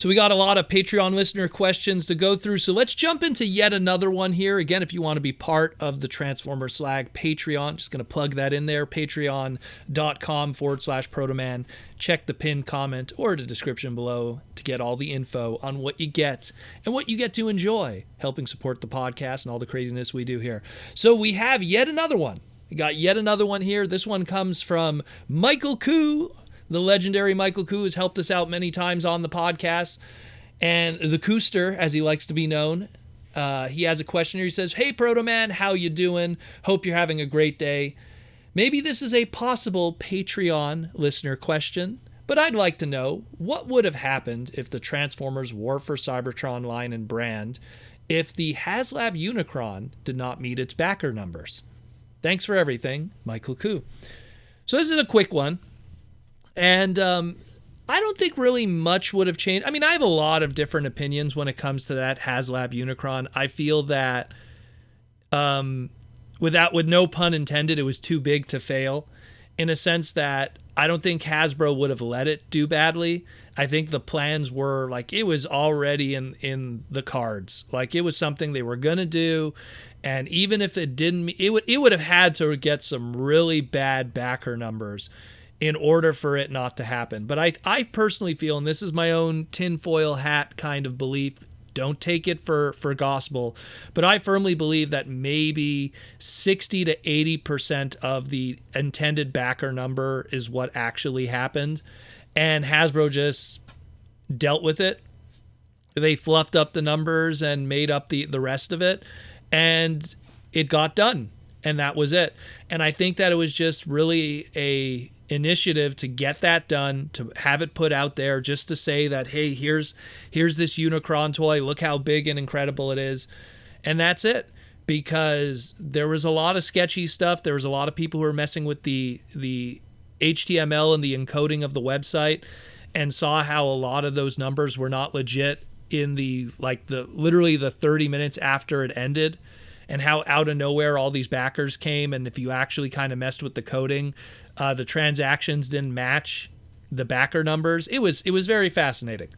So we got a lot of Patreon listener questions to go through. So let's jump into yet another one here. Again, if you want to be part of the Transformer Slag Patreon, just going to plug that in there, patreon.com/Protoman. Check the pinned comment or the description below to get all the info on what you get and what you get to enjoy, helping support the podcast and all the craziness we do here. So we have yet another one. We got yet another one here. This one comes from Michael Koo. The legendary Michael Koo has helped us out many times on the podcast. And the Kooster, as he likes to be known, he has a question here. He says, "Hey, Protoman, how you doing? Hope you're having a great day. Maybe this is a possible Patreon listener question, but I'd like to know what would have happened if the Transformers War for Cybertron line and brand, if the HasLab Unicron did not meet its backer numbers. Thanks for everything, Michael Koo." So this is a quick one. And I don't think really much would have changed. I mean, I have a lot of different opinions when it comes to that HasLab Unicron. I feel that, with no pun intended, it was too big to fail, in a sense that I don't think Hasbro would have let it do badly. I think the plans were like, it was already in the cards. Like, it was something they were going to do. And even if it didn't, it would have had to get some really bad backer numbers in order for it not to happen. But I personally feel, and this is my own tinfoil hat kind of belief, don't take it for gospel, but I firmly believe that maybe 60 to 80% of the intended backer number is what actually happened. And Hasbro just dealt with it. They fluffed up the numbers and made up the rest of it. And it got done. And that was it. And I think that it was just really a initiative to get that done, to have it put out there, just to say that, hey, here's this Unicron toy, look how big and incredible it is. And that's it. Because there was a lot of sketchy stuff. There was a lot of people who were messing with the HTML and the encoding of the website, and saw how a lot of those numbers were not legit in literally the 30 minutes after it ended, and how out of nowhere all these backers came. And if you actually kind of messed with the coding, the transactions didn't match the backer numbers. It was very fascinating.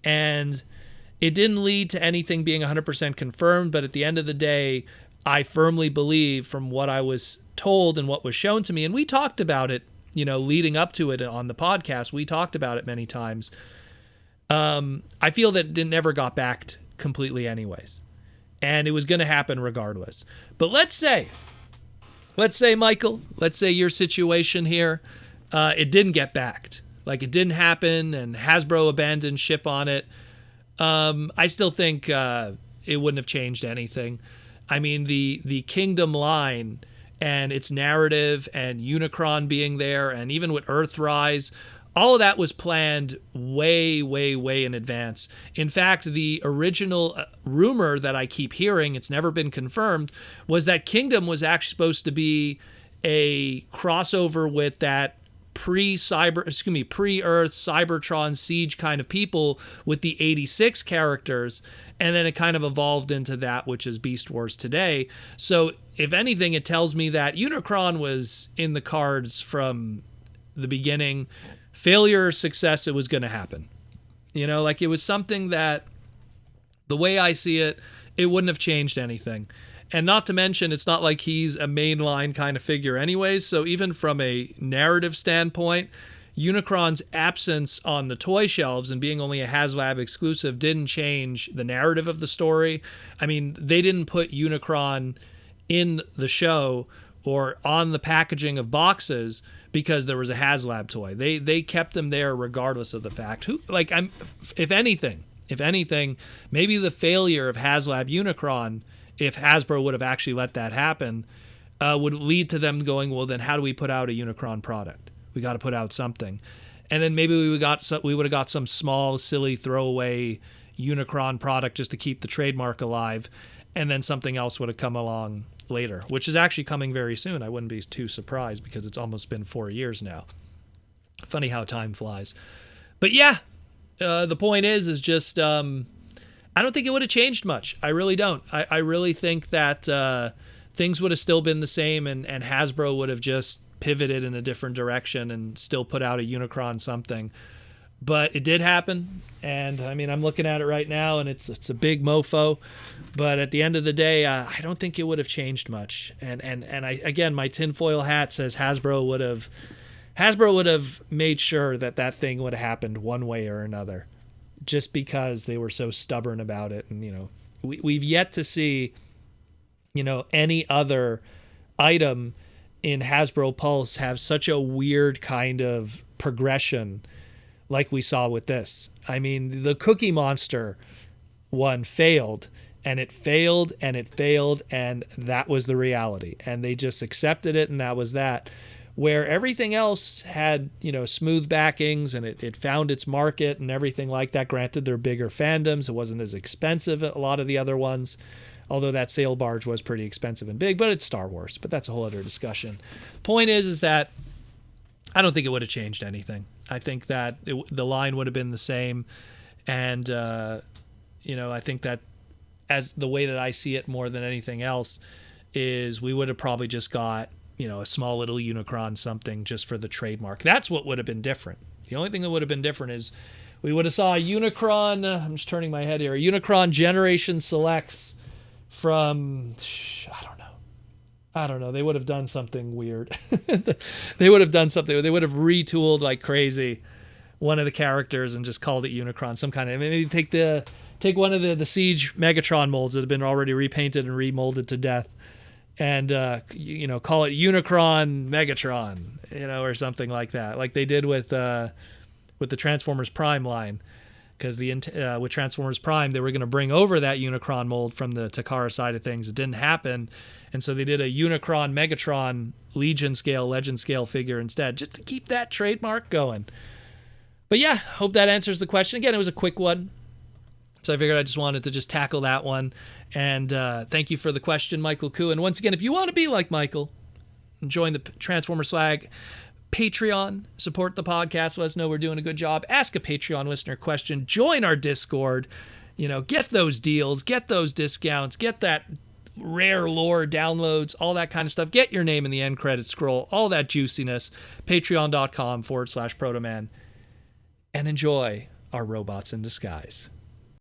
And it didn't lead to anything being 100% confirmed, but at the end of the day, I firmly believe, from what I was told and what was shown to me, and we talked about it, leading up to it on the podcast, we talked about it many times. I feel that it never got backed completely anyways. And it was going to happen regardless. But let's say, Michael, let's say your situation here, it didn't get backed. Like, it didn't happen, and Hasbro abandoned ship on it. I still think it wouldn't have changed anything. I mean, the Kingdom line and its narrative and Unicron being there, and even with Earthrise, all of that was planned way, way, way in advance. In fact, the original rumor that I keep hearing, it's never been confirmed, was that Kingdom was actually supposed to be a crossover with that pre-Earth Cybertron Siege kind of people with the 86 characters, and then it kind of evolved into that, which is Beast Wars today. So if anything, it tells me that Unicron was in the cards from the beginning. Failure or success, it was going to happen. It was something that, the way I see it, it wouldn't have changed anything. And not to mention, it's not like he's a mainline kind of figure anyways, so even from a narrative standpoint, Unicron's absence on the toy shelves and being only a HasLab exclusive didn't change the narrative of the story. I mean, they didn't put Unicron in the show or on the packaging of boxes because there was a HasLab toy. They kept him there regardless of the fact. If anything, maybe the failure of HasLab Unicron, if Hasbro would have actually let that happen, would lead to them going, well, then how do we put out a Unicron product? We got to put out something. And then maybe we would have got some small, silly, throwaway Unicron product just to keep the trademark alive, and then something else would have come along later, which is actually coming very soon. I wouldn't be too surprised because it's almost been 4 years now. Funny how time flies. But yeah, the point is just, I don't think it would have changed much. I really don't. I really think that things would have still been the same, and Hasbro would have just pivoted in a different direction and still put out a Unicron something. But it did happen, and I mean, I'm looking at it right now, and it's a big mofo. But at the end of the day, I don't think it would have changed much. And I, again, my tinfoil hat says Hasbro would have made sure that thing would have happened one way or another, just because they were so stubborn about it. And we've yet to see any other item in Hasbro Pulse have such a weird kind of progression like we saw with this. I mean, the Cookie Monster one failed, and it failed, and it failed, and that was the reality. And they just accepted it, and that was that. Where everything else had, smooth backings, and it found its market and everything like that. Granted, they're bigger fandoms. It wasn't as expensive as a lot of the other ones, although that sail barge was pretty expensive and big, but it's Star Wars. But that's a whole other discussion. Point is that I don't think it would have changed anything. I think that the line would have been the same. And, I think that as the way that I see it more than anything else is we would have probably just got, a small little Unicron something just for the trademark. That's what would have been different. The only thing that would have been different is we would have saw a Unicron, I'm just turning my head here, a Unicron Generation Selects from, I don't know. They would have done something weird. They would have retooled like crazy one of the characters and just called it Unicron. Some kind of, maybe take one of the Siege Megatron molds that have been already repainted and remolded to death, and call it Unicron Megatron, or something like that, like they did with the Transformers Prime line. Because with Transformers Prime, they were going to bring over that Unicron mold from the Takara side of things. It didn't happen. And so they did a Unicron Megatron Legend scale figure instead, just to keep that trademark going. But yeah, hope that answers the question. Again, it was a quick one, so I figured I just wanted to just tackle that one. And thank you for the question, Michael Koo. And once again, if you want to be like Michael and join the Transformer Slag Patreon, support the podcast, let us know we're doing a good job, ask a Patreon listener question, join our Discord, get those deals, get those discounts, get that rare lore downloads, all that kind of stuff, get your name in the end credit scroll, all that juiciness, patreon.com/Protoman, and enjoy our robots in disguise.